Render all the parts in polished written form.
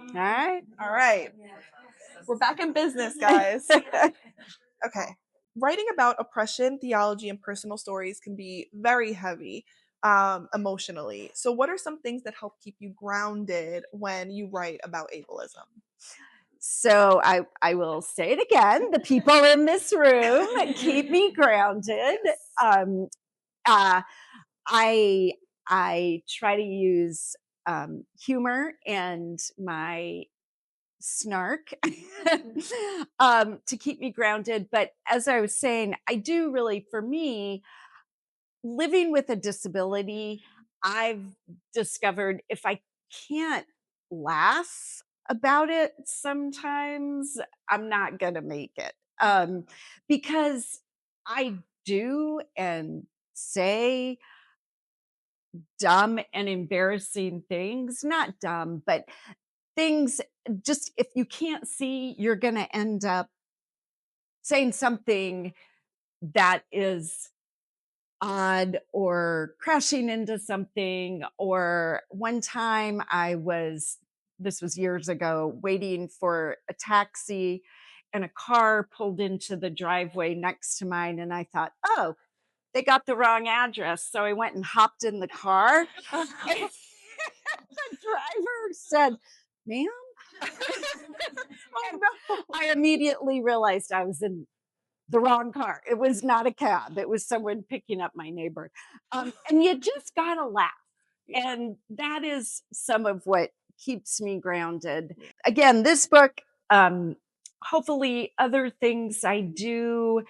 All right. All right. We're back in business, guys. Okay. Writing about oppression, theology, and personal stories can be very heavy emotionally. So, what are some things that help keep you grounded when you write about ableism? So I will say it again. The people in this room keep me grounded. Uh, I try to use humor and my snark to keep me grounded. But as I was saying, I do really, for me, living with a disability, I've discovered if I can't laugh about it sometimes, I'm not going to make it. Because I do and say dumb and embarrassing things, not dumb, but things just if you can't see, you're going to end up saying something that is odd or crashing into something. Or one time this was years ago, waiting for a taxi and a car pulled into the driveway next to mine. And I thought, oh, they got the wrong address. So I went and hopped in the car. And the driver said, ma'am? Oh, no. I immediately realized I was in the wrong car. It was not a cab. It was someone picking up my neighbor. And you just gotta laugh. And that is some of what keeps me grounded. Again, this book, hopefully other things I do,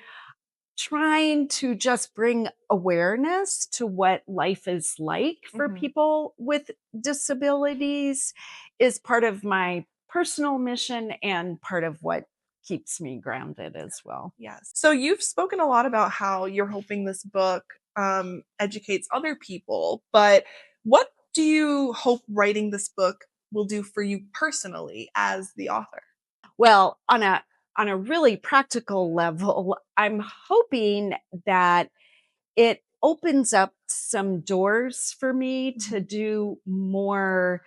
trying to just bring awareness to what life is like for people with disabilities is part of my personal mission and part of what keeps me grounded as well. Yes. So you've spoken a lot about how you're hoping this book educates other people, but what do you hope writing this book will do for you personally as the author? Well, on a really practical level, I'm hoping that it opens up some doors for me to do more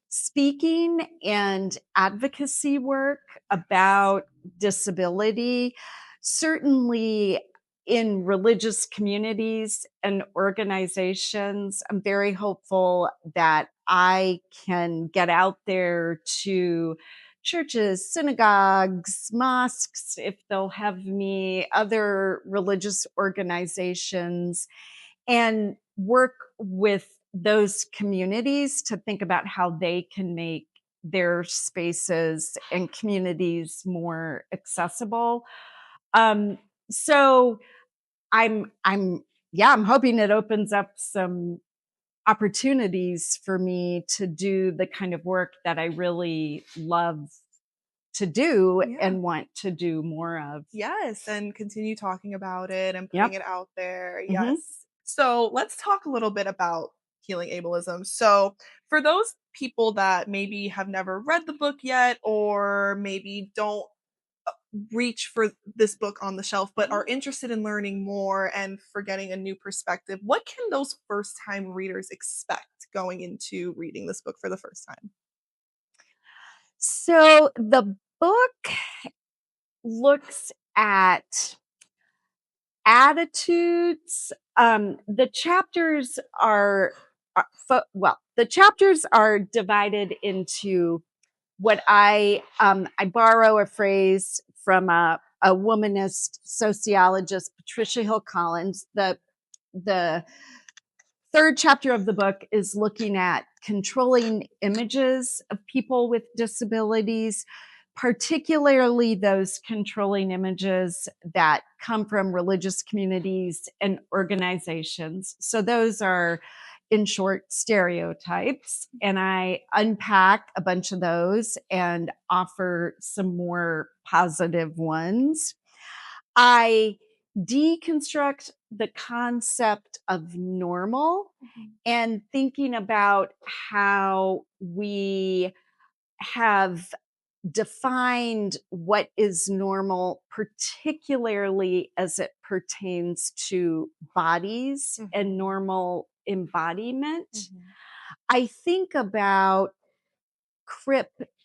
speaking and advocacy work about disability, certainly in religious communities and organizations. I'm very hopeful that I can get out there to churches, synagogues, mosques, if they'll have me, other religious organizations, and work with those communities to think about how they can make their spaces and communities more accessible. Um, so I'm hoping it opens up some opportunities for me to do the kind of work that I really love to do and want to do more of. Yes, and continue talking about it and Yep. putting it out there. Mhm. Yes. So let's talk a little bit about healing ableism. So, for those people that maybe have never read the book yet, or maybe don't reach for this book on the shelf, but are interested in learning more and for getting a new perspective, what can those first time readers expect going into reading this book for the first time? So the book looks at attitudes. The chapters the chapters are divided into what I borrow a phrase from a womanist sociologist, Patricia Hill Collins. The third chapter of the book is looking at controlling images of people with disabilities, particularly those controlling images that come from religious communities and organizations. So those are, in short, stereotypes. And I unpack a bunch of those and offer some more positive ones. I deconstruct the concept of normal and thinking about how we have defined what is normal, particularly as it pertains to bodies and normal embodiment. I think about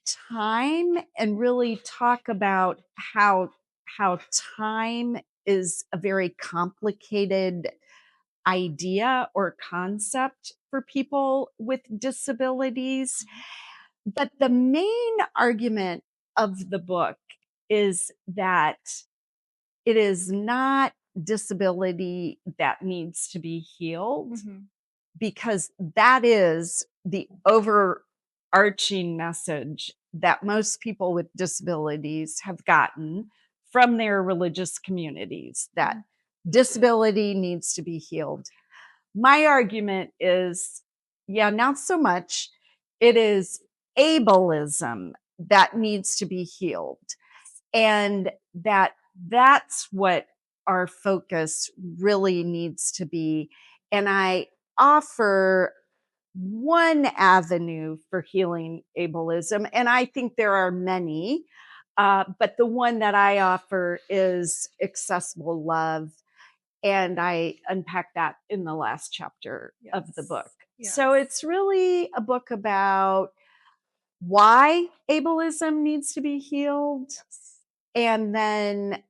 time and really talk about how time is a very complicated idea or concept for people with disabilities. But the main argument of the book is that it is not disability that needs to be healed, Mhm. because that is the overarching message that most people with disabilities have gotten from their religious communities, that Mhm. disability needs to be healed. My argument is, yeah, not so much. It is ableism that needs to be healed. And that's what our focus really needs to be. And I offer one avenue for healing ableism, and I think there are many, but the one that I offer is accessible love, and I unpack that in the last chapter of the book. Yes. So Yes. it's really a book about why ableism needs to be healed, Yes. and then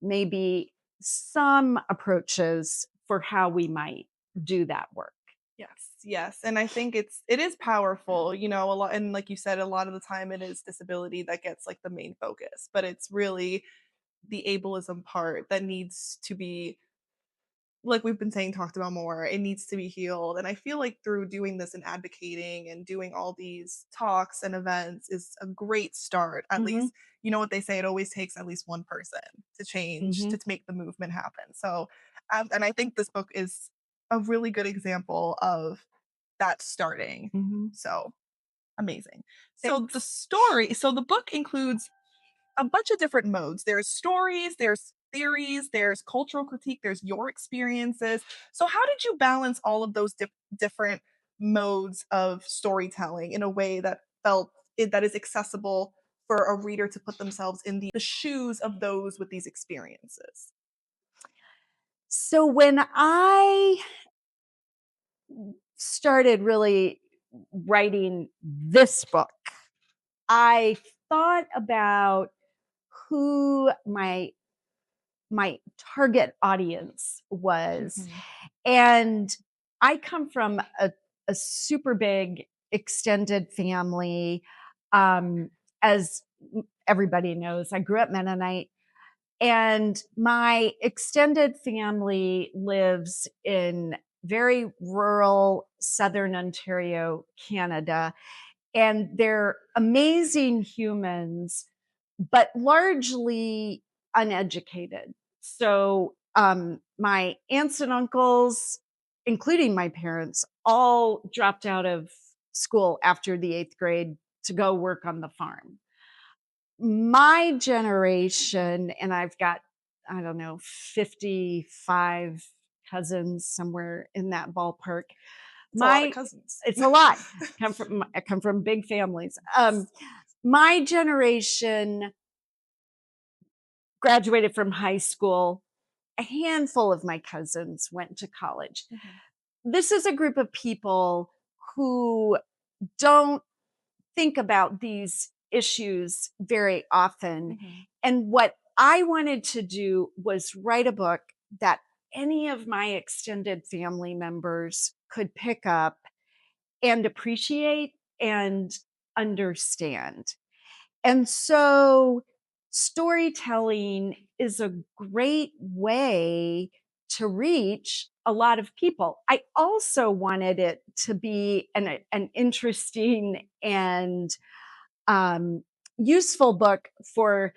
maybe some approaches for how we might do that work. Yes, yes, and I think it is powerful, a lot, and like you said, a lot of the time it is disability that gets, like, the main focus, but it's really the ableism part that needs to be, like we've been saying, talked about more. It needs to be healed, and I feel like through doing this and advocating and doing all these talks and events is a great start. At Mhm, least, you know what they say, it always takes at least one person to change, mhm, to make the movement happen. So, and I think this book is a really good example of that starting. mhm. So, amazing. Thanks. So the book includes a bunch of different modes. There's stories, there's theories, there's cultural critique, there's your experiences. So, how did you balance all of those different modes of storytelling in a way that that is accessible for a reader to put themselves in the shoes of those with these experiences? So when I started really writing this book, I thought about who my target audience was. Mhm. And I come from a super big extended family. As everybody knows, I grew up Mennonite, and my extended family lives in very rural southern Ontario, Canada. And they're amazing humans, but largely uneducated. So, my aunts and uncles, including my parents, all dropped out of school after the eighth grade to go work on the farm. My generation, and I've got, I don't know, 55 cousins, somewhere in that ballpark. It's a lot of My cousins. It's a lot. I come from big families. My generation graduated from high school. A handful of my cousins went to college. Mhm. This is a group of people who don't think about these issues very often. Mhm. And what I wanted to do was write a book that any of my extended family members could pick up and appreciate and understand. And so storytelling is a great way to reach a lot of people. I also wanted it to be an interesting and um, useful book for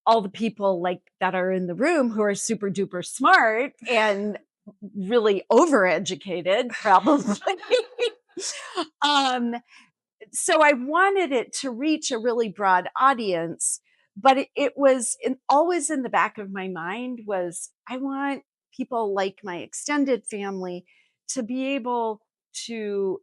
all the people like that are in the room who are super duper smart and really overeducated, probably. um, so I wanted it to reach a really broad audience, but it was always in the back of my mind was I want people like my extended family to be able to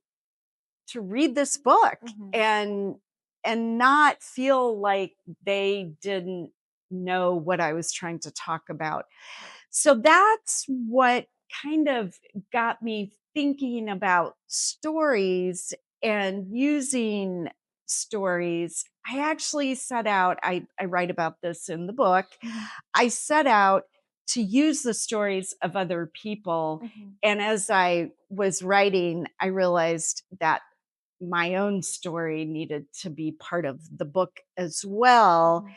read this book Mhm. and not feel like they didn't know what I was trying to talk about. Right. So that's what kind of got me thinking about stories and using stories, I actually set out, I write about this in the book. Mhm. I set out to use the stories of other people. Mhm. And as I was writing, I realized that my own story needed to be part of the book as well. Mhm.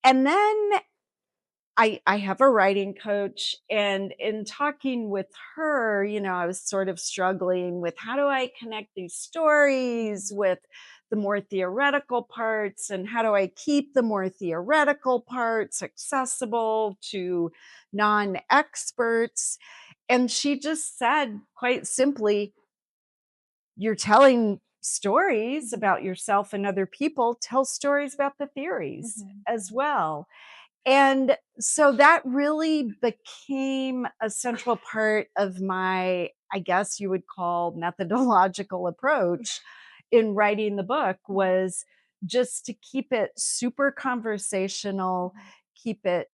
And then I have a writing coach, and in talking with her, I was sort of struggling with how do I connect these stories Mhm. with the more theoretical parts, and how do I keep the more theoretical parts accessible to non-experts? And she just said quite simply, you're telling stories Mhm. about yourself and other people, tell stories about the theories Mhm. as well. And so that really became a central part of my, I guess you would call, methodological approach in writing the book, Mhm. was just to keep it super conversational, Mhm. keep it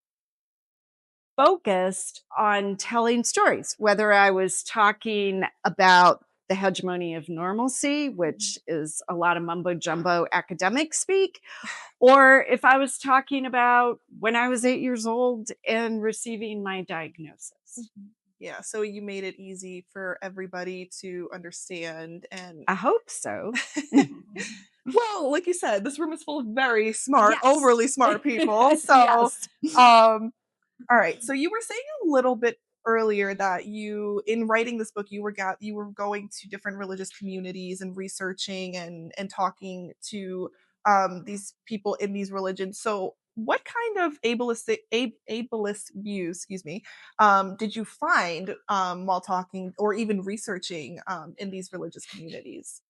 focused on telling stories, whether I was talking about the hegemony of normalcy, Mhm. which is a lot of mumbo jumbo academic speak, or if I was talking about when I was 8 years old and receiving my diagnosis. Mhm. Yeah, so you made it easy for everybody to understand and I hope so. well, like you said, this room is full of very smart, Yes. overly smart people. So, Yes. um, all right. So you were saying a little bit earlier that you, in writing this book, you were going to different religious communities and researching and talking to these people in these religions. So what kind of ableist views, excuse me, did you find while talking or even researching in these religious communities?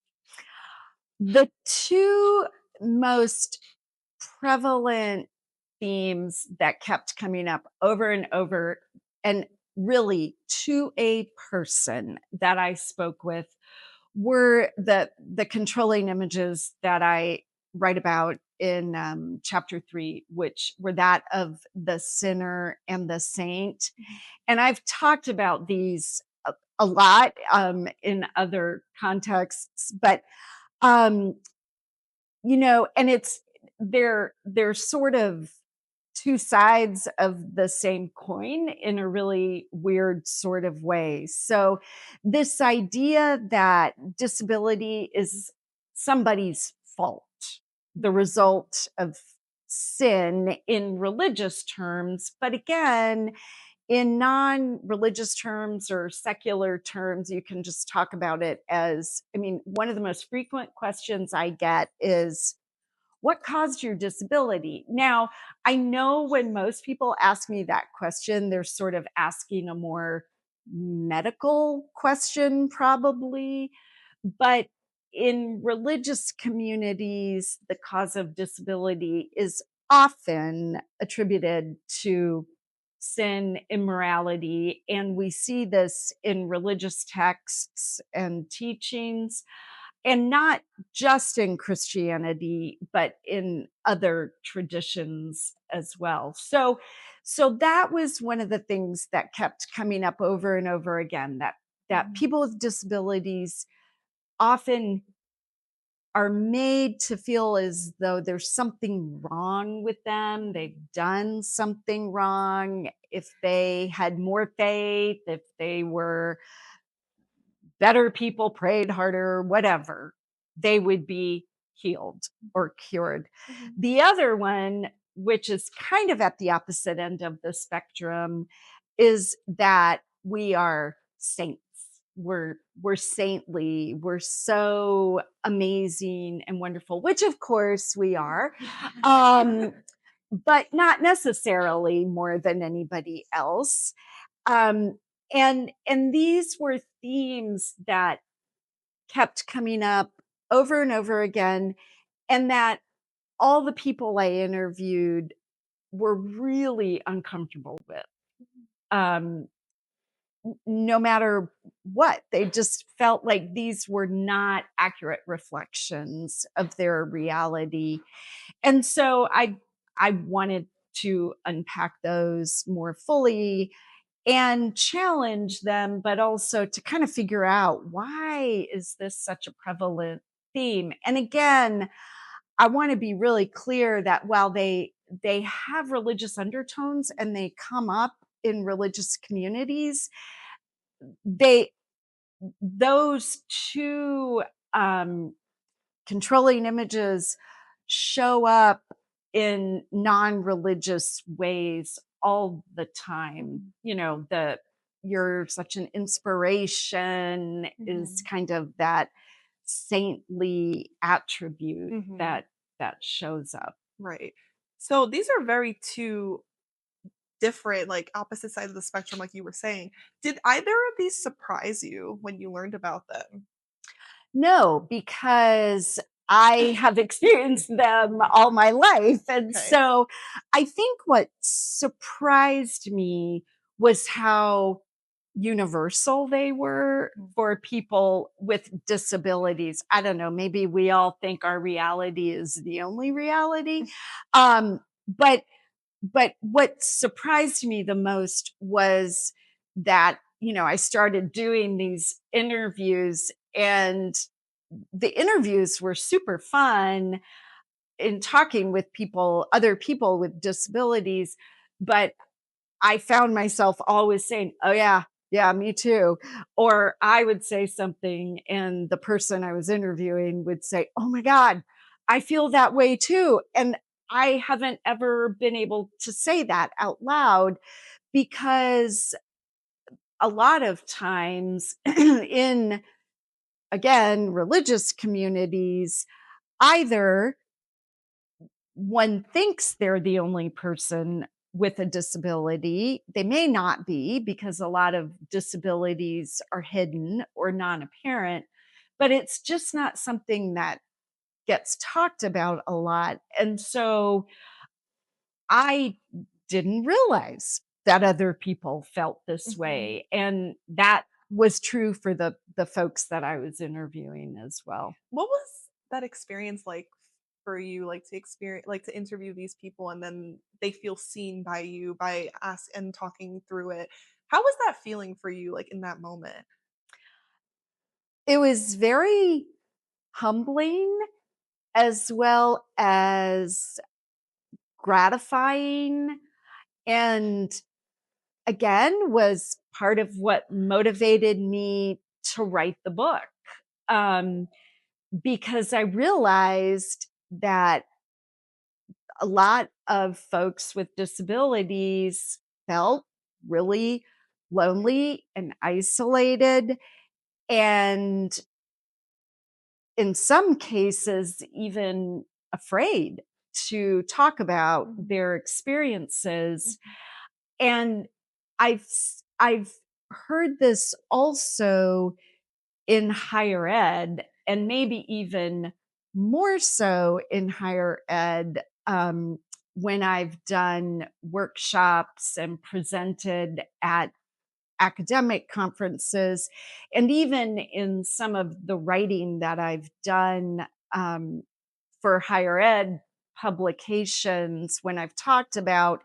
The two most prevalent themes that kept coming up over and over, and really to a person that I spoke with, were the controlling images that I write about in chapter 3, which were that of the sinner and the saint. Mhm. And I've talked about these a lot in other contexts, but um, and they're sort of two sides of the same coin in a really weird sort of way. So this idea that disability is somebody's fault, the result of sin in religious terms, but again, in non-religious terms or secular terms, you can just talk about it as, I mean, one of the most frequent questions I get is, what caused your disability? Now, I know when most people ask me that question, they're sort of asking a more medical question, probably. But in religious communities, the cause of disability is often attributed to sin, immorality. And we see this in religious texts and teachings, and not just in Christianity, but in other traditions as well. So that was one of the things that kept coming up over and over again, that Mhm. people with disabilities often are made to feel as though there's something wrong with them. They've done something wrong. If they had more faith, if they were better people, prayed harder, whatever, they would be healed or cured. Mhm. The other one, which is kind of at the opposite end of the spectrum, is that we are saints. We're saintly. We're so amazing and wonderful, which of course we are. Um, but not necessarily more than anybody else. Um, and these were themes that kept coming up over and over again, and that all the people I interviewed were really uncomfortable with. Um, no matter what, they just felt like these were not accurate reflections of their reality. And so I wanted to unpack those more fully and challenge them, but also to kind of figure out, why is this such a prevalent theme? And again, I want to be really clear that while they have religious undertones and they come up in religious communities, they those two um, controlling images show up in non-religious ways all the time. Mhm. You know, the you're such an inspiration is Mhm. kind of that saintly attribute Mhm. that shows up. Right. So these are very 2 different, like, opposite sides of the spectrum, like you were saying. Did either of these surprise you when you learned about them? No, because I have experienced them all my life. And Okay. so I think what surprised me was how universal they were Mhm. for people with disabilities. I don't know, maybe we all think our reality is the only reality. Um, but but what surprised me the most was that, I started doing these interviews, and the interviews were super fun in talking with other people with disabilities. But I found myself always saying, "Oh, yeah, yeah, me too." Or I would say something, and the person I was interviewing would say, "Oh my God, I feel that way too." And I haven't ever been able to say that out loud because a lot of times in, again, religious communities, either one thinks they're the only person with a disability. They may not be, because a lot of disabilities are hidden or non apparent, but it's just not something that gets talked about a lot. And so I didn't realize that other people felt this Mhm. way. And that was true for the folks that I was interviewing as well. What was that experience like for you, like, to experience, like, to interview these people and then they feel seen by you by ask and talking through it? How was that feeling for you, like, in that moment? It was very humbling as well as gratifying, and again was part of what motivated me to write the book, um, because I realized that a lot of folks with disabilities felt really lonely and isolated, and in some cases, even afraid to talk about Mhm. their experiences. Mhm. And I've heard this also in higher ed, and maybe even more so in higher ed, when I've done workshops and presented at academic conferences, and even in some of the writing that I've done um, for higher ed publications, when I've talked about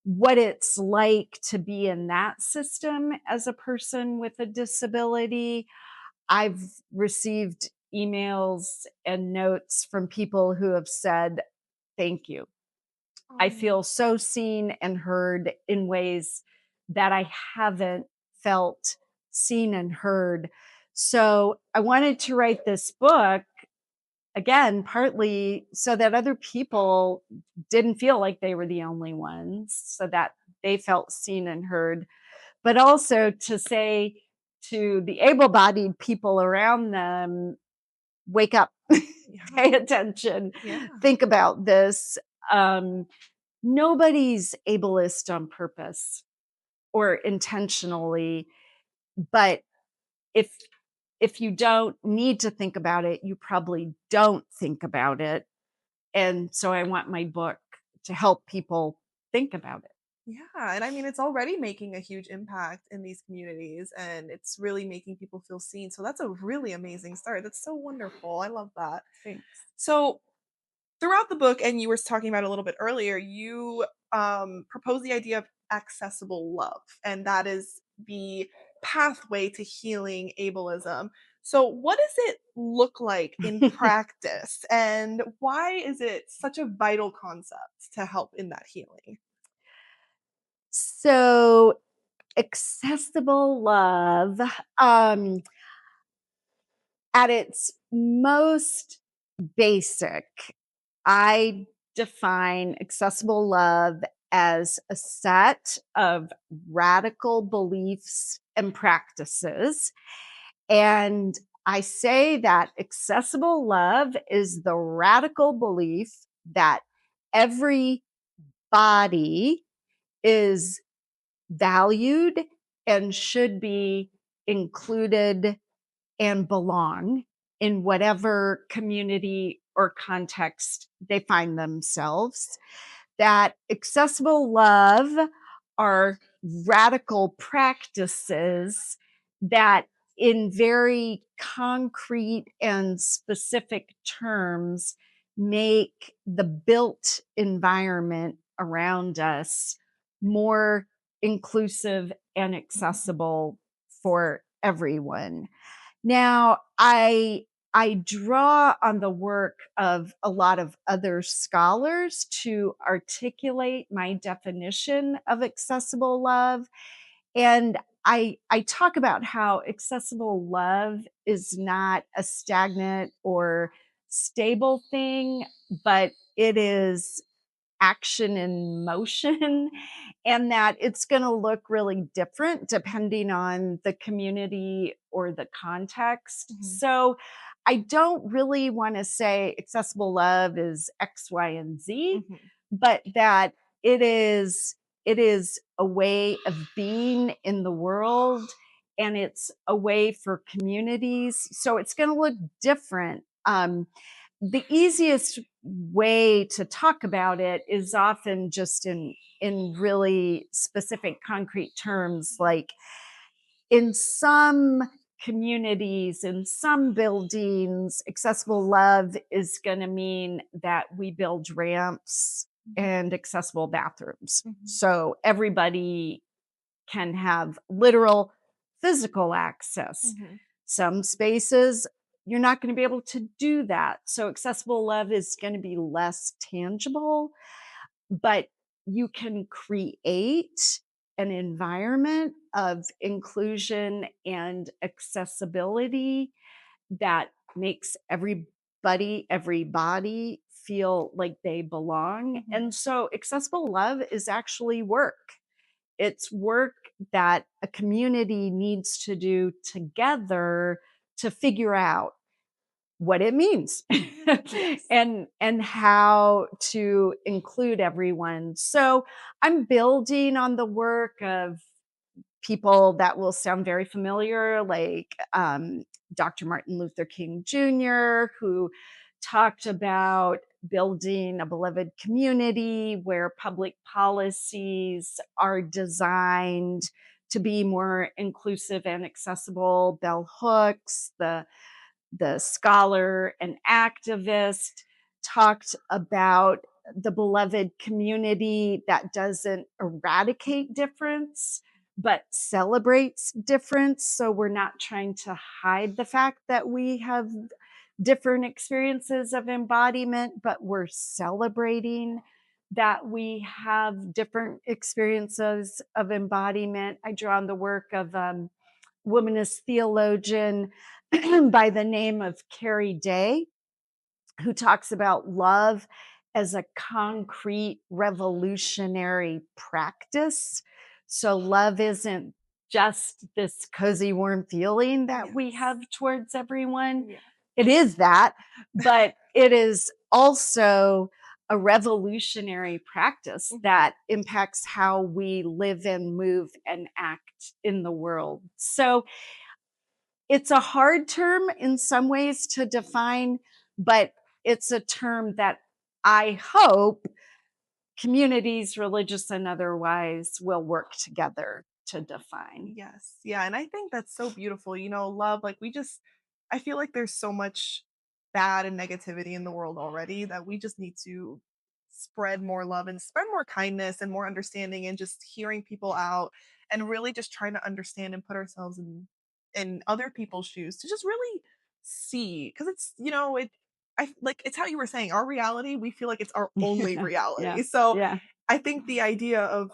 what it's like to be in that system as a person with a disability. I've received emails and notes from people who have said, "Thank you. I Oh, feel so seen and heard in ways that I haven't felt seen and heard." So I wanted to write this book, again, partly so that other people didn't feel like they were the only ones, so that they felt seen and heard, but also to say to the able bodied people around them, "Wake up, yeah, pay attention, yeah. think about this." Um, Nobody's ableist on purpose or intentionally, but if if you don't need to think about it, you probably don't think about it. And so I want my book to help people think about it. Yeah, and I mean, it's already making a huge impact in these communities, and it's really making people feel seen, so that's a really amazing start. That's so wonderful, I love that. Thanks. So, throughout the book, and you were talking about it a little bit earlier, you, propose the idea of accessible love, and that is the pathway to healing ableism. So, what does it look like in practice, and why is it such a vital concept to help in that healing? So, accessible love, um, at its most basic, I define accessible love as a set of radical beliefs and practices. And I say that accessible love is the radical belief that every body is valued and should be included and belong in whatever community or context they find themselves. That accessible love are radical practices that, in very concrete and specific terms, make the built environment around us more inclusive and accessible for everyone. Now, I draw on the work of a lot of other scholars to articulate my definition of accessible love. And I talk about how accessible love is not a stagnant or stable thing, but it is action in motion and that it's going to look really different depending on the community or the context. Mhm, So I don't really want to say accessible love is X, Y, and Z, mhm, but that it is it is a way of being in the world and it's a way for communities. So it's going to look different. The easiest way to talk about it is often just in really specific concrete terms, like in some communities, in some buildings, accessible love is going to mean that we build ramps mhm, and accessible bathrooms mhm, so everybody can have literal physical access. mhm, Some spaces, you're not going to be able to do that. So, accessible love is going to be less tangible, but you can create an environment of inclusion and accessibility that makes everybody feel like they belong. mhm. And so, accessible love is actually work. It's work that a community needs to do together to figure out what it means Yes. and how to include everyone. So I'm building on the work of people that will sound very familiar, like Dr. Martin Luther King Jr., who talked about building a beloved community where public policies are designed to be more inclusive and accessible. Bell Hooks, the scholar and activist, talked about the beloved community that doesn't eradicate difference, but celebrates difference. So we're not trying to hide the fact that we have different experiences of embodiment, but we're celebrating that we have different experiences of embodiment. I draw on the work of womanist theologian by the name of Carrie Day, who talks about love as a concrete revolutionary practice. So, love isn't just this cozy, warm feeling that we Yes. have towards everyone. Yeah. It is that, but it is also a revolutionary practice Mhm. that impacts how we live and move and act in the world. So, it's a hard term in some ways to define, but it's a term that I hope communities, religious and otherwise, will work together to define. Yes. Yeah, and I think that's so beautiful. Love, like I feel like there's so much bad and negativity in the world already that we just need to spread more love and spread more kindness and more understanding and just hearing people out and really just trying to understand and put ourselves in other people's shoes to just really see, because it's, you know, I like it's how you were saying, our reality, we feel like it's our only Yeah, yeah, reality. So yeah. I think the idea of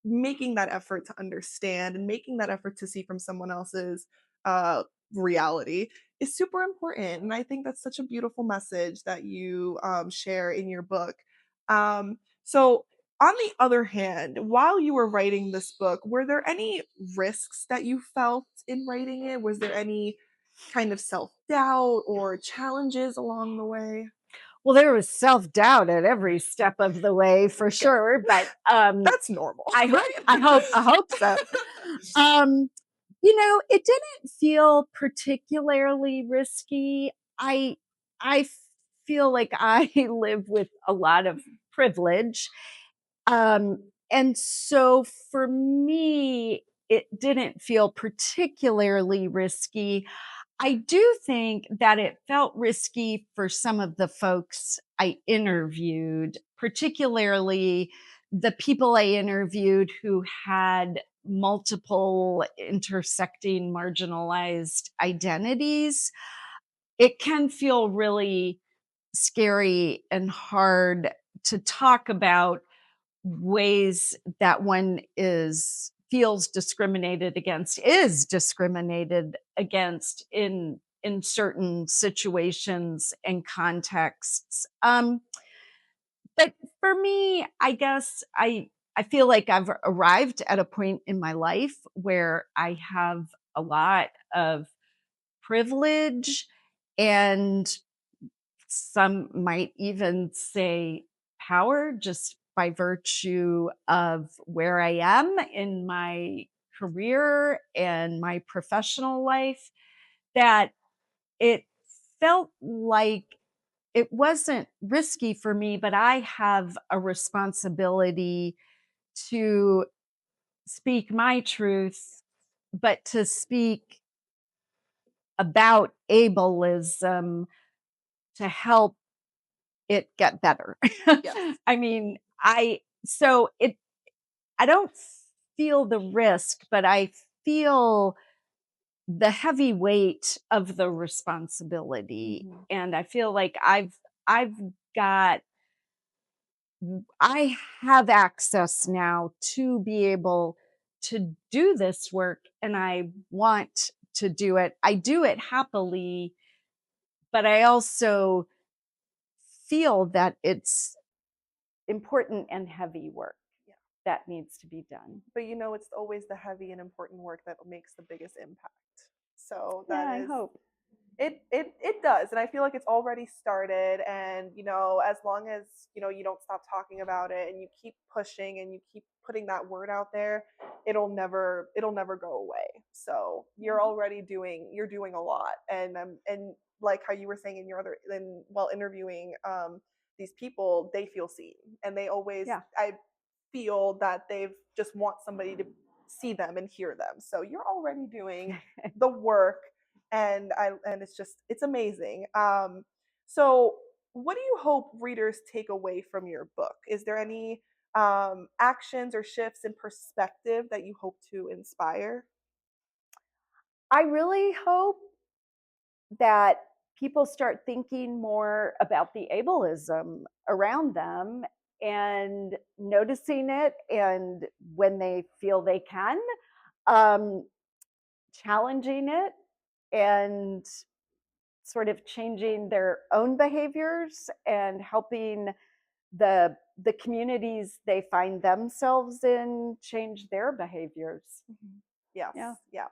making that effort to understand and making that effort to see from someone else's uh, reality is super important. And I think that's such a beautiful message that you share in your book. So, on the other hand, while you were writing this book, were there any risks that you felt in writing it? Was there any kind of self doubt or challenges along the way? Well, there was self-doubt at every step of the way for Good. sure, but, That's normal, I hope right? I hope so. Um, it didn't feel particularly risky. I feel like I live with a lot of privilege. And so for me, it didn't feel particularly risky. I do think that it felt risky for some of the folks I interviewed, particularly the people I interviewed who had multiple intersecting marginalized identities. It can feel really scary and hard to talk about ways that one is feels discriminated against is discriminated against in certain situations and contexts. But for me, I guess I feel like I've arrived at a point in my life where I have a lot of privilege, and some might even say power, just by virtue of where I am in my career and my professional life, that it felt like it wasn't risky for me, but I have a responsibility to speak my truth, but to speak about ableism to help it get better. Yes. I mean, I don't feel the risk, but I feel the heavy weight of the responsibility. Mhm. And I feel like I've got I have access now to be able to do this work, and I want to do it. I do it happily, but I also feel that it's important and heavy work Yeah. that needs to be done. But you know, it's always the heavy and important work that makes the biggest impact. So Yeah, that I is hope. it does, and I feel like it's already started. And you know, as long as you know you don't stop talking about it and you keep pushing and you keep putting that word out there, it'll never go away. So Mhm. you're doing a lot. And like how you were saying in your other in while interviewing these people, they feel seen, and they always Yeah. I feel that they've just want somebody to see them and hear them. So you're already doing the work, and it's amazing. So what do you hope readers take away from your book? Is there any actions or shifts in perspective that you hope to inspire? I really hope that people start thinking more about the ableism around them and noticing it, and when they feel they can, um, challenging it and sort of changing their own behaviors and helping the communities they find themselves in change their behaviors. Mhm. Yes. Yeah. Yeah.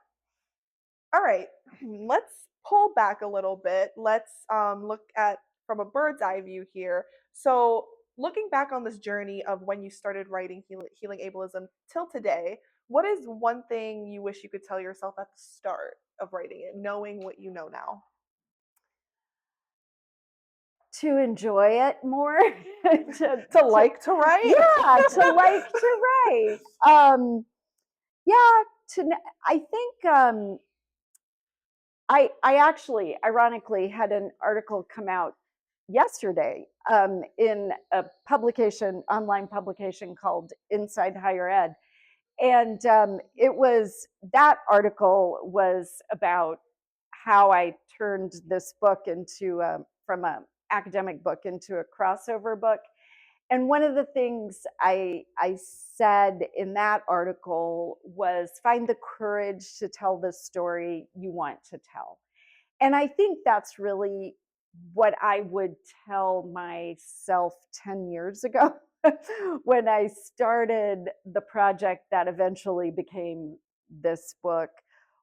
All right, let's pull back a little bit. Let's look at from a bird's eye view here. So, looking back on this journey of when you started writing Healing Ableism till today, what is one thing you wish you could tell yourself at the start of writing it, knowing what you know now? To enjoy it more, To to like to write? yeah, to like to write. Yeah, I think I actually ironically had an article come out yesterday in a publication, online publication called Inside Higher Ed, And that article was about how I turned this book into from a academic book into a crossover book. And one of the things I said in that article was find the courage to tell the story you want to tell. And I think that's really what I would tell myself 10 years ago when I started the project that eventually became this book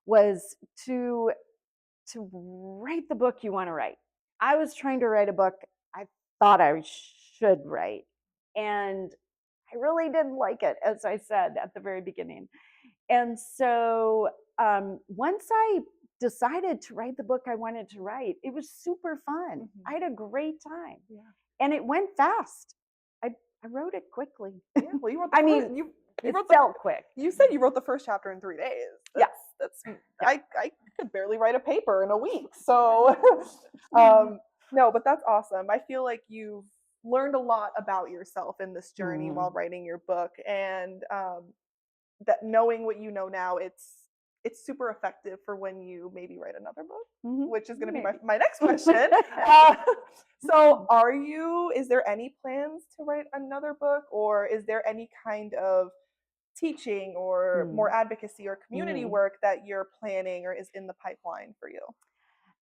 was to write the book you want to write. I was trying to write a book I thought I should write. And I really didn't like it, as I said at the very beginning. And so once I decided to write the book I wanted to write, it was super fun. Mhm. I had a great time. Yeah. And it went fast. I wrote it quickly. Yeah. Well, you wrote the I first, mean, you it wrote the felt quick. you said you wrote the first chapter in 3 days. Yeah. That's Yeah. I could barely write a paper in a week. So no, but that's awesome. I feel like you've learned a lot about yourself in this journey while Mm. writing your book, and that knowing what you know now, it's super effective for when you maybe write another book, Mhm. which is going to be Maybe. my next question. Uh, so, is there any plans to write another book, or is there any kind of teaching or more Mm. advocacy or community Mhm. work that you're planning or is in the pipeline for you?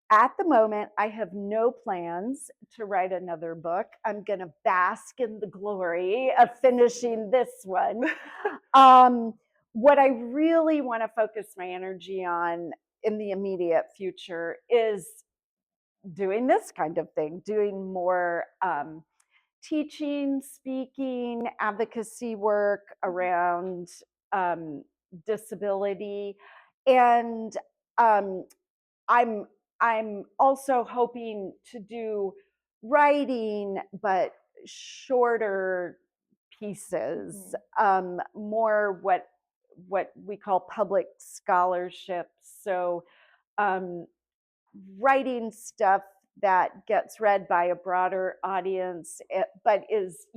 At the moment, I have no plans to write another book. I'm going to bask in the glory of finishing this one. Um, what I really want to focus my energy on in the immediate future is doing this kind of thing, doing more teaching, speaking, advocacy work around um, disability. And um, I'm I'm also hoping to do writing, but shorter pieces, Mhm. more what we call public scholarships. So um, writing stuff that gets read by a broader audience, but is,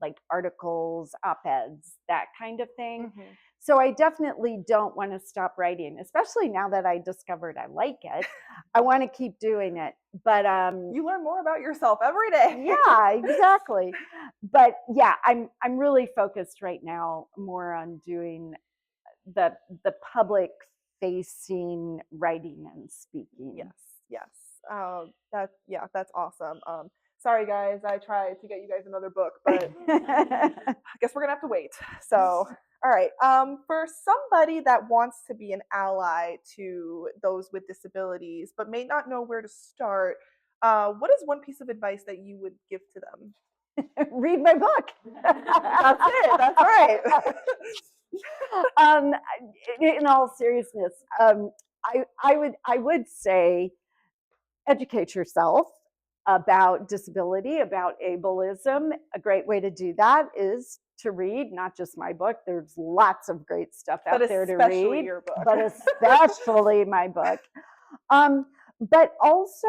like articles, op-eds, that kind of thing. Mhm. So I definitely don't want to stop writing, especially now that I discovered I like it. I want to keep doing it. But You learn more about yourself every day. yeah, exactly. But yeah, I'm really focused right now more on doing the the public facing writing and speaking. Yes, yes. That's awesome. Sorry guys, I tried to get you guys another book, but I guess we're gonna have to wait. So, all right. For somebody that wants to be an ally to those with disabilities, but may not know where to start, what is one piece of advice that you would give to them? Read my book. That's it. That's right. um, in all seriousness, I would say educate yourself about disability, about ableism. A great way to do that is to read not just my book. There's lots of great stuff But out there to especially read, your book. but especially my book. But also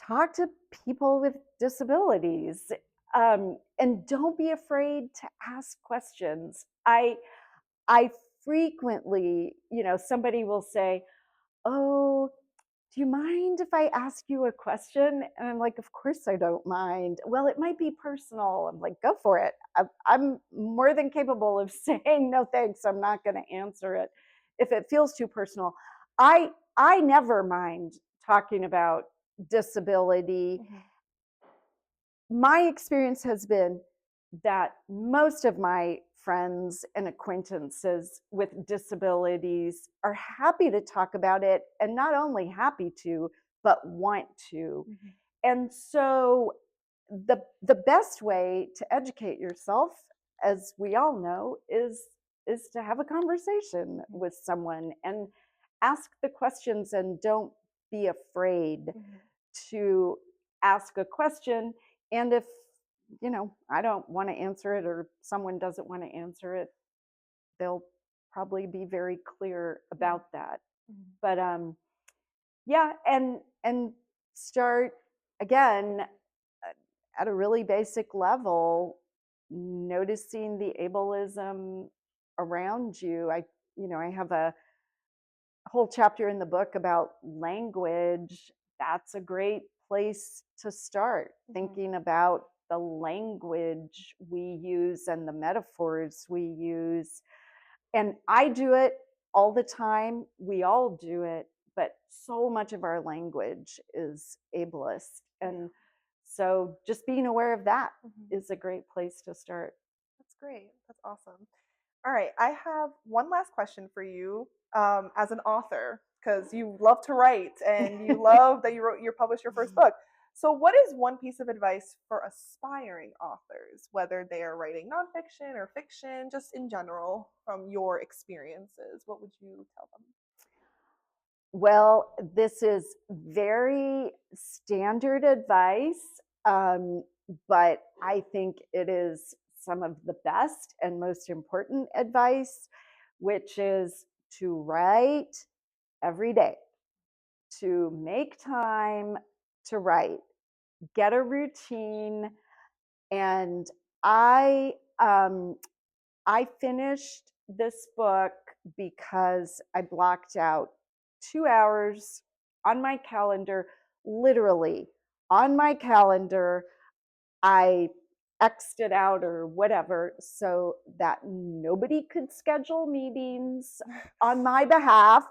talk to people with disabilities, and don't be afraid to ask questions. I frequently, somebody will say, "Oh, do you mind if I ask you a question?" And I'm like, "Of course I don't mind." "Well, it might be personal." I'm like, "Go for it." I'm more than capable of saying, "No, thanks, I'm not going to answer it." If it feels too personal, I never mind talking about disability. Mhm. My experience has been that most of my friends and acquaintances with disabilities are happy to talk about it, and not only happy to, but want to. Mhm. And so the best way to educate yourself, as we all know, is to have a conversation with someone and ask the questions, and don't be afraid Mhm. to ask a question. And if I don't want to answer it, or someone doesn't want to answer it, they'll probably be very clear Mhm. about that. Mhm. But yeah, and start again at a really basic level, noticing the ableism around you. I have a whole chapter in the book about language. That's a great place to start, Mhm. thinking about the language we use and the metaphors we use. And I do it all the time. We all do it, but so much of our language is ableist. Yeah. And so just being aware of that Mhm. is a great place to start. That's great. That's awesome. All right, I have one last question for you, as an author, because you love to write and you love that you published your first book. So, what is one piece of advice for aspiring authors, whether they are writing nonfiction or fiction, just in general, from your experiences? What would you tell them? Well, this is very standard advice, but I think it is some of the best and most important advice, which is to write every day, to make time to write, get a routine. And I, um, I finished this book because I blocked out 2 hours on my calendar, literally on my calendar. I X'd it out or whatever so that nobody could schedule meetings on my behalf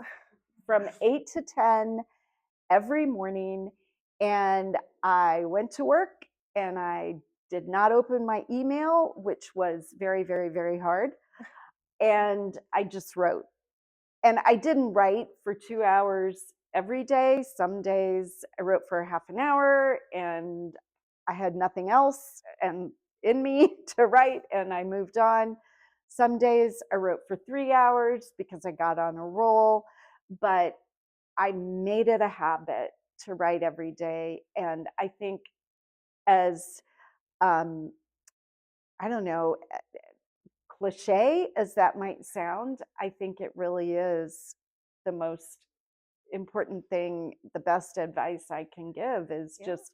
from 8 to 10 every morning. And I went to work and I did not open my email, which was very, very, very hard. And I just wrote. And I didn't write for 2 hours every day. Some days I wrote for half an hour and I had nothing else and in me to write and I moved on. Some days I wrote for 3 hours because I got on a roll, but I made it a habit to write every day. And I think, as um, I don't know, cliche as that might sound, I think it really is the most important thing. The best advice I can give is Yeah. just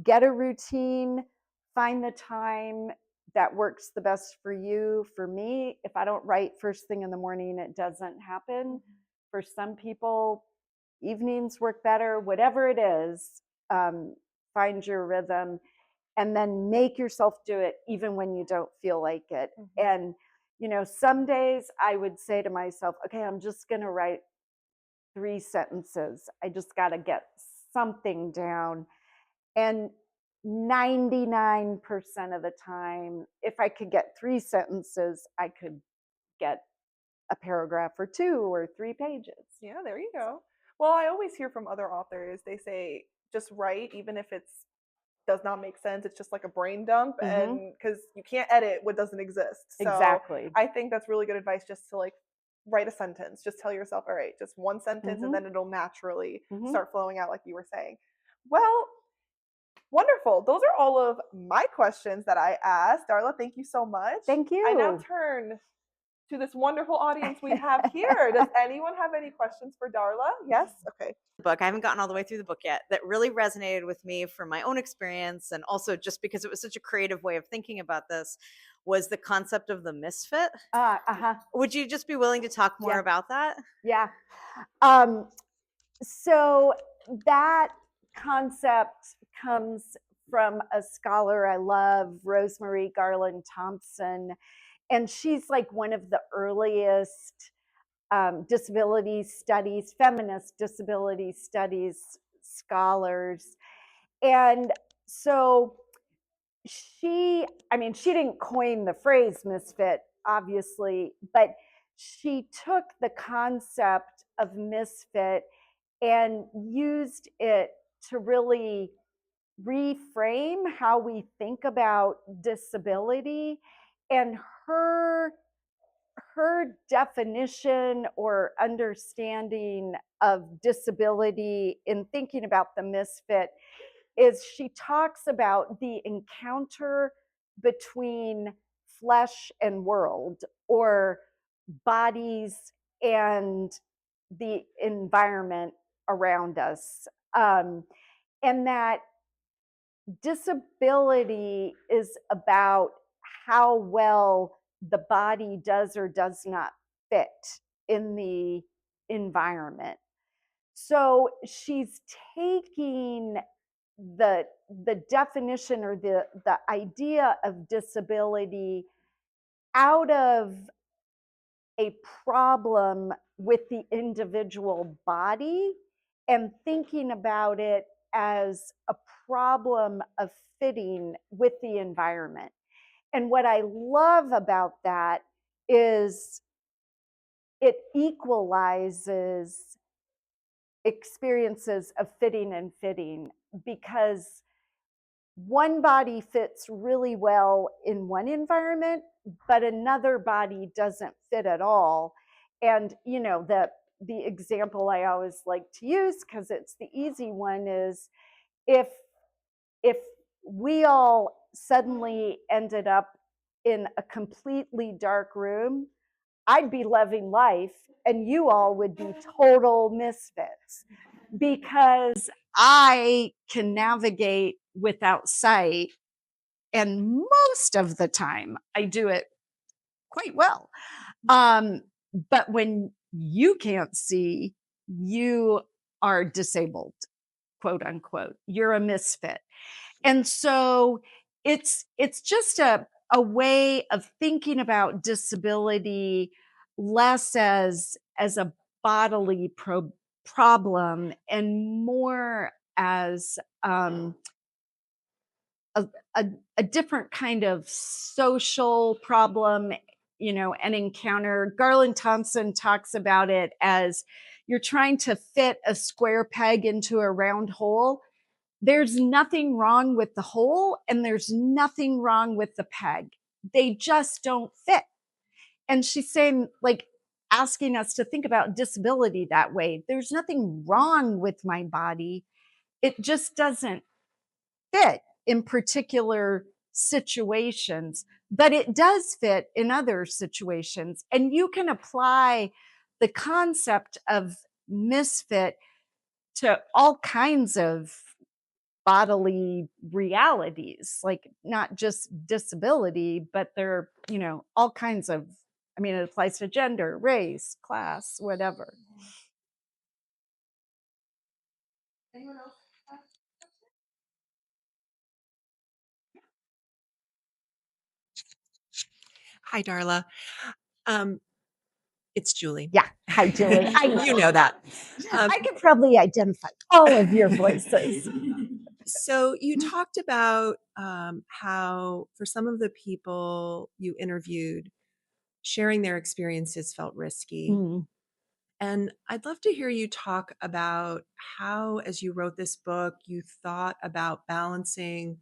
get a routine, find the time that works the best for you. For me, if I don't write first thing in the morning, it doesn't happen. Mhm. For some people, evenings work better, whatever it is, find your rhythm and then make yourself do it even when you don't feel like it. Mhm. And, some days I would say to myself, okay, I'm just going to write 3 sentences. I just got to get something down. And 99% of the time, if I could get 3 sentences, I could get a paragraph or 2 or 3 pages. Yeah, there you So, go. Well, I always hear from other authors, they say just write, even if it's does not make sense. It's just like a brain dump, mm-hmm, and because you can't edit what doesn't exist. So exactly. I think that's really good advice, just to like write a sentence. Just tell yourself, all right, just one sentence, and Mm-hmm, then it'll naturally mm-hmm. start flowing out, like you were saying. Well, wonderful. Those are all of my questions that I asked. Darla, thank you so much. Thank I now you. turn to this wonderful audience we have here. Does anyone have any questions for Darla? Yes? Okay. Book. I haven't gotten all the way through the book yet. That really resonated with me from my own experience, and also just because it was such a creative way of thinking about this, was the concept of the misfit. Uh-huh. Would you just be willing to talk more Yeah. about that? Yeah. Um, so that concept comes from a scholar I love, Rosemary Garland Thompson, and she's like one of the earliest disability studies, feminist disability studies scholars. And so she didn't coin the phrase misfit, obviously, but she took the concept of misfit and used it to really reframe how we think about disability. And her definition or understanding of disability in thinking about the misfit is she talks about the encounter between flesh and world, or bodies and the environment around us. And that disability is about how well the body does or does not fit in the environment. So she's taking the definition or the idea of disability out of a problem with the individual body and thinking about it as a problem of fitting with the environment. And what I love about that is it equalizes experiences of fitting and fitting, because one body fits really well in one environment, but another body doesn't fit at all. And the example I always like to use, because it's the easy one, is if if we all suddenly ended up in a completely dark room, I'd be loving life and you all would be total misfits, because I can navigate without sight. And most of the time I do it quite well. But when you can't see, you are disabled, quote unquote. You're a misfit. And so it's just a way of thinking about disability less as a bodily problem and more as a, a different kind of social problem, an encounter. Garland Thompson talks about it as you're trying to fit a square peg into a round hole. There's nothing wrong with the hole and there's nothing wrong with the peg. They just don't fit. And she's saying, like, asking us to think about disability that way. There's nothing wrong with my body. It just doesn't fit in particular situations, but it does fit in other situations. And you can apply the concept of misfit to all kinds of bodily realities, like not just disability, but they're, all kinds of, it applies to gender, race, class, whatever. Anyone else? Hi, Darla. Um, it's Julie. Yeah. Hi, Julie. I know. You know that. I could probably identify all of your voices. So you talked about how for some of the people you interviewed, sharing their experiences felt risky. Mm. And I'd love to hear you talk about how, as you wrote this book, you thought about balancing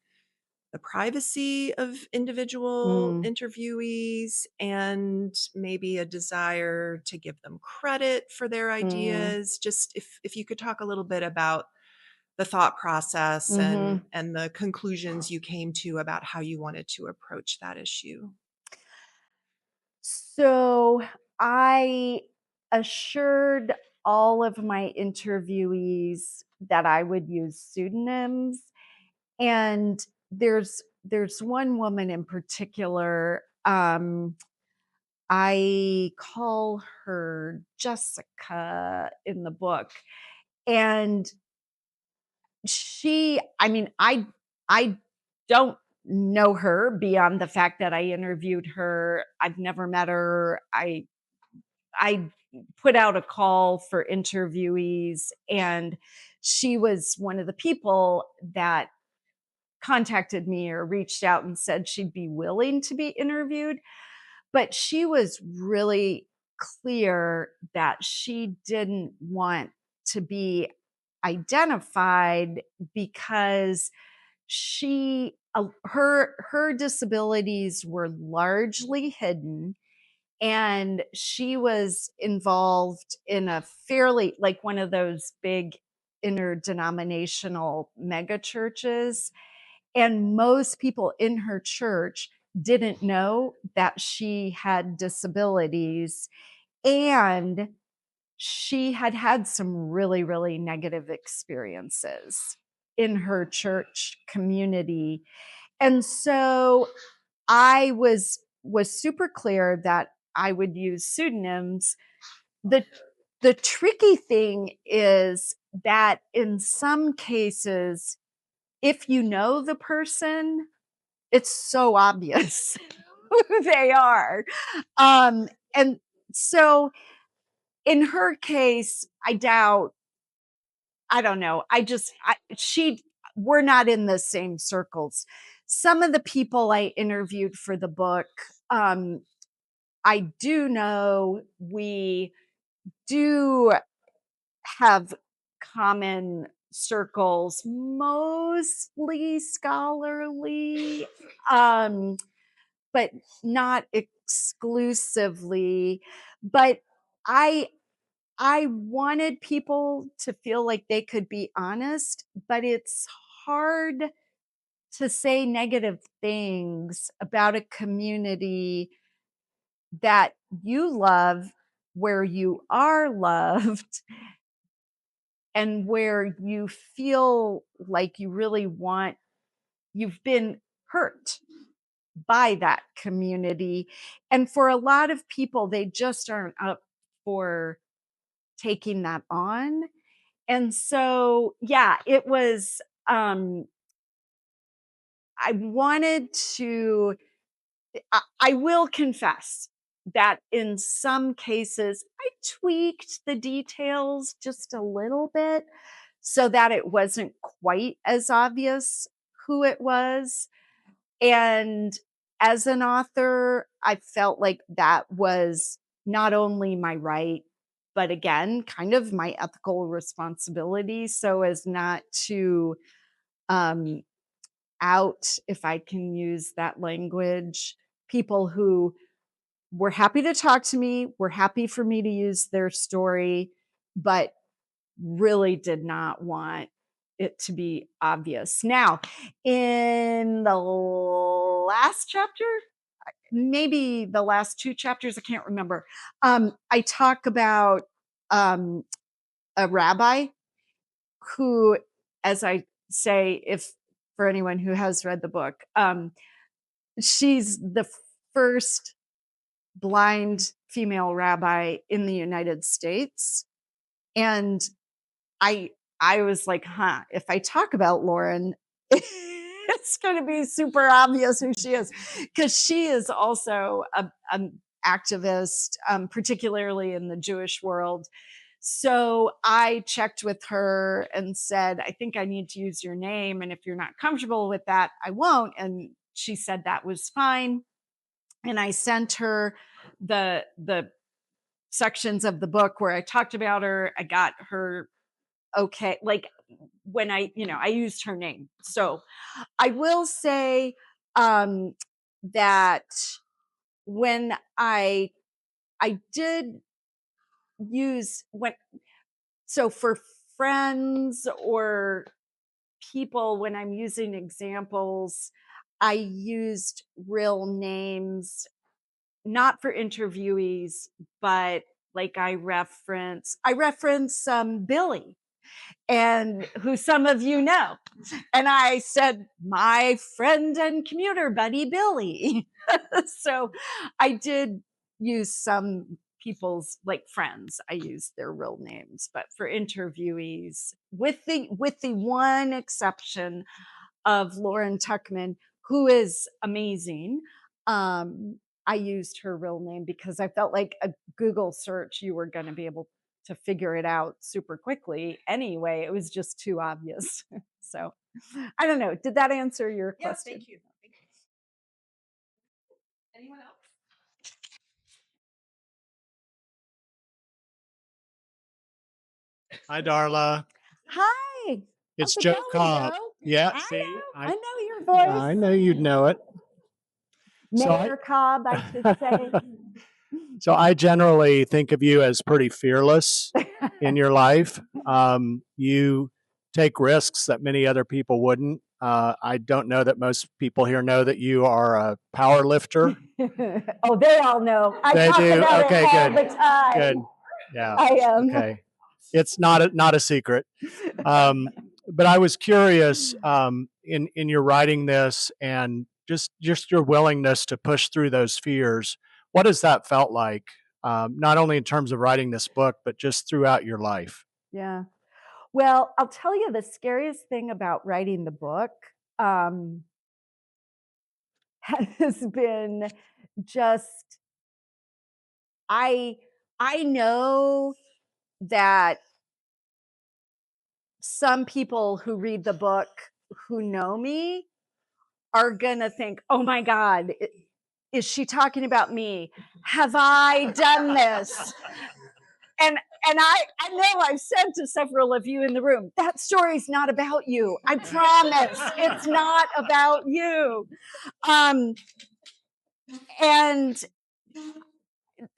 the privacy of individual interviewees and maybe a desire to give them credit for their ideas. Just if you could talk a little bit about the thought process and the conclusions you came to about how you wanted to approach that issue. So I assured all of my interviewees that I would use pseudonyms. And there's one woman in particular. I call her Jessica in the book. And I don't know her beyond the fact that I interviewed her. I've never met her. I put out a call for interviewees, and she was one of the people that contacted me or reached out and said she'd be willing to be interviewed. But she was really clear that she didn't want to be identified because her disabilities were largely hidden, and she was involved in a fairly, like, one of those big interdenominational mega churches, and most people in her church didn't know that she had disabilities, and she had had some really, really negative experiences in her church community. And so I was was super clear that I would use pseudonyms. The tricky thing is that in some cases, if you know the person, it's so obvious who they are. And so in her case, I don't know. We're not in the same circles. Some of the people I interviewed for the book, I do know we do have common circles, mostly scholarly, but not exclusively. But I I wanted people to feel like they could be honest, but it's hard to say negative things about a community that you love, where you are loved, and where you feel like you've been hurt by that community. And for a lot of people, they just aren't up for taking that on. And so, yeah, it was, I wanted to, I will confess that in some cases, I tweaked the details just a little bit so that it wasn't quite as obvious who it was. And as an author, I felt like that was not only my right, but again, kind of my ethical responsibility, so as not to um, out, if I can use that language, people who were happy to talk to me, were happy for me to use their story, but really did not want it to be obvious. Now, in the last chapter, maybe the last two chapters, I can't remember, I talk about a rabbi who, as I say, if for anyone who has read the book, she's the first blind female rabbi in the United States. And I I was like, if I talk about Lauren, it's going to be super obvious who she is, because she is also an activist, particularly in the Jewish world. So I checked with her and said, I think I need to use your name. And if you're not comfortable with that, I won't. And she said that was fine. And I sent her the sections of the book where I talked about her. I got her okay, like when I used her name. So I will say that when I did use so for friends or people, when I'm using examples, I used real names, not for interviewees, but like I reference Billy, and who some of you know. And I said, my friend and commuter buddy, Billy. So I did use some people's, like, friends, I used their real names, but for interviewees, with the one exception of Lauren Tuckman, who is amazing, I used her real name because I felt like a Google search, you were going to be able to figure it out super quickly anyway. It was just too obvious. So I don't know. Did that answer your Yes, question? thank you. Thank you. Anyone else? Hi, Darla. Hi. It's How's it Joe going, Cobb. Joe? Yeah, I see, know. I I know your voice. I know you'd know it. So Mayor Cobb, I should say. so I generally think of you as pretty fearless in your life. You take risks that many other people wouldn't. I don't know that most people here know that you are a power lifter. Oh, they all know. I They talk do. about Okay, it all good. the time. Good. Yeah. I am. Okay. It's not a secret. But I was curious in your writing this and just your willingness to push through those fears. What has that felt like? Not only in terms of writing this book, but just throughout your life. Yeah. Well, I'll tell you the scariest thing about writing the book has been just I know that some people who read the book who know me are gonna think, "Oh my God, is she talking about me? Have I done this?" And I know I've said to several of you in the room, that story's not about you. I promise, it's not about you. And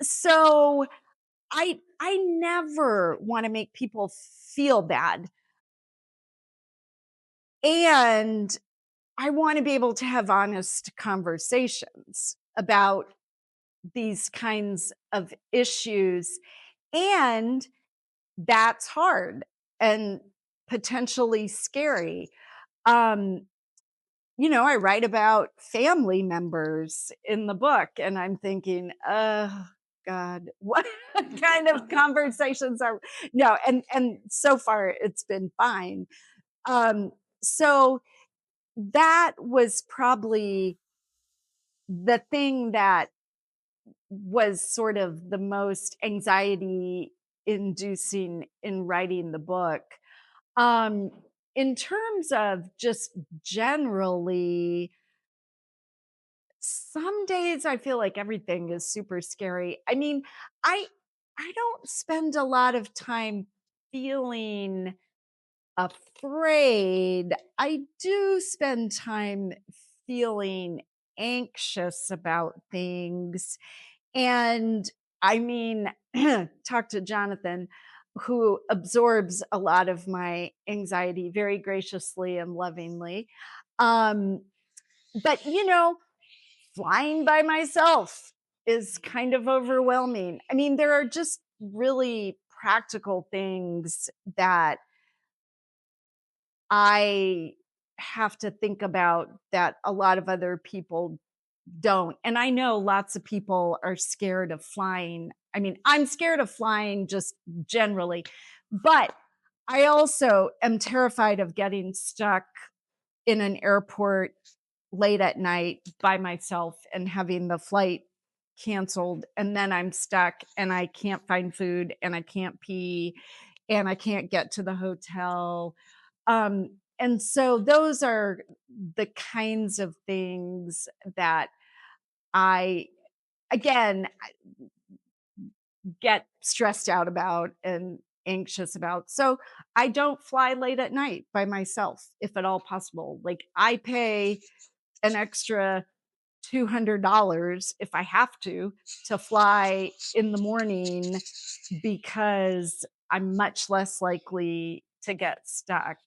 so I never want to make people feel bad. And I want to be able to have honest conversations about these kinds of issues. And that's hard and potentially scary. I write about family members in the book, and I'm thinking, oh God, what kind of conversations are no, and so far it's been fine. Um, so that was probably the thing that was sort of the most anxiety inducing in writing the book. Um, in terms of just generally, some days I feel like everything is super scary. I mean, I I don't spend a lot of time feeling afraid. I do spend time feeling anxious about things. And I mean, talk to Jonathan, who absorbs a lot of my anxiety very graciously and lovingly. Um, but flying by myself is kind of overwhelming. I mean, there are just really practical things that I have to think about that a lot of other people don't. And I know lots of people are scared of flying. I mean, I'm scared of flying just generally, but I also am terrified of getting stuck in an airport late at night by myself and having the flight canceled, and then I'm stuck and I can't find food and I can't pee and I can't get to the hotel. And so those are the kinds of things that I again get stressed out about and anxious about. So I don't fly late at night by myself if at all possible. Like I pay an extra $200 if I have to fly in the morning because I'm much less likely to get stuck.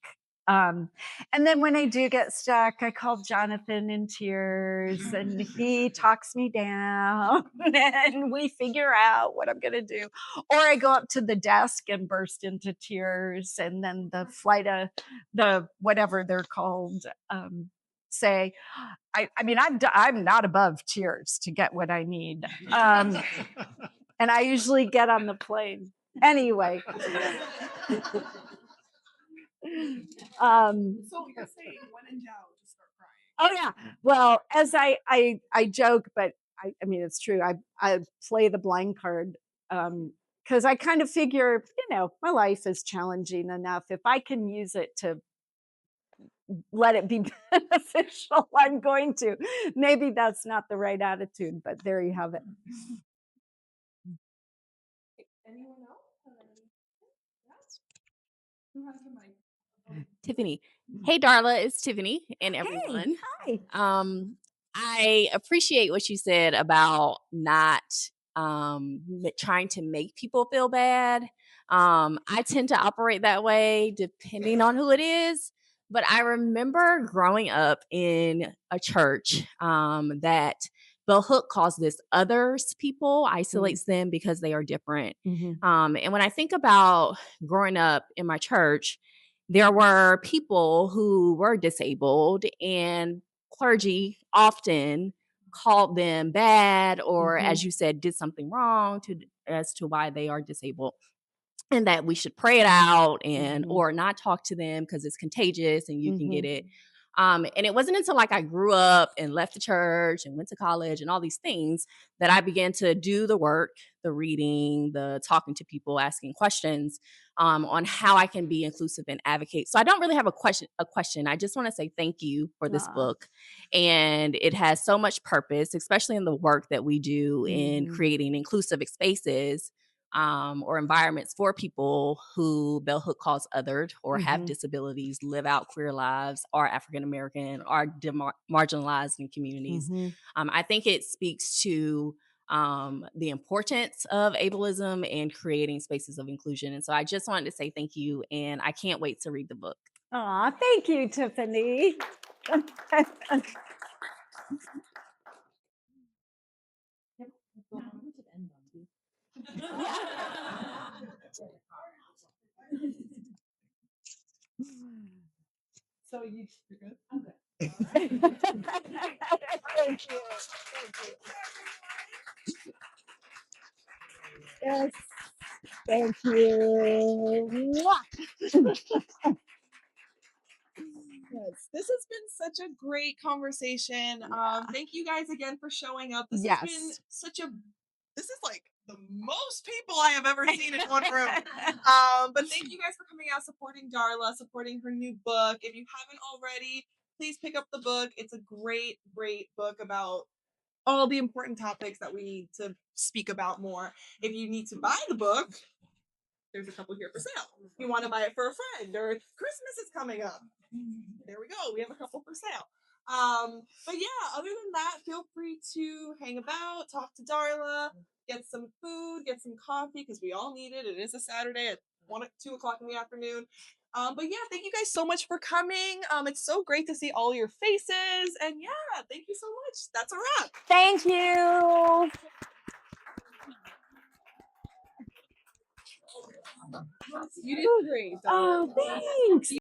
Um, and then when I do get stuck, I call Jonathan in tears and he talks me down and we figure out what I'm going to do. Or I go up to the desk and burst into tears. And then the the whatever they're called, say, I mean, I'm not above tears to get what I need. And I usually get on the plane anyway. So you're saying when in doubt, just start crying. Oh yeah. Well, as I joke, but I mean it's true. I play the blind card because I kind of figure, my life is challenging enough. If I can use it to let it be beneficial, I'm going to. Maybe that's not the right attitude, but there you have it. Anyone else? Yes. Who has the mic? Tiffany. Hey, Darla, it's Tiffany and Hey, everyone. hi. I appreciate what you said about not trying to make people feel bad. I tend to operate that way depending on who it is. But I remember growing up in a church that Bell Hook calls this others people, isolates them because they are different. And when I think about growing up in my church, there were people who were disabled and clergy often called them bad, or as you said, did something wrong as to why they are disabled, and that we should pray it out and or not talk to them because it's contagious and you can get it. And it wasn't until like I grew up and left the church and went to college and all these things that I began to do the work, the reading, the talking to people, asking questions on how I can be inclusive and advocate. So I don't really have a question. I just want to say thank you for this book. And it has so much purpose, especially in the work that we do in creating inclusive spaces or environments for people who Bell Hook calls othered or have disabilities, live out queer lives, are African American, are marginalized in communities. I think it speaks to the importance of ableism and creating spaces of inclusion. And so I just wanted to say thank you, and I can't wait to read the book. Aw, thank you, Tiffany. So you're good? Okay. Thank you. Thank you. Yes. Thank you. Mwah. Yes, this has been such a great conversation. Thank you guys again for showing up. This has been such a, this is like the most people I have ever seen in one room. But thank you guys for coming out, supporting Darla, supporting her new book. If you haven't already, please pick up the book. It's a great, great book about all the important topics that we need to speak about more. If you need to buy the book, there's a couple here for sale. If you want to buy it for a friend, or Christmas is coming up, there we go. We have a couple for sale. But yeah, other than that, feel free to hang about, talk to Darla, get some food, get some coffee, because we all need it. It is a Saturday at 2 o'clock in the afternoon. But yeah, thank you guys so much for coming. It's so great to see all your faces. And yeah, thank you so much. That's a wrap. Thank you. You did great, Darla. Oh, thanks.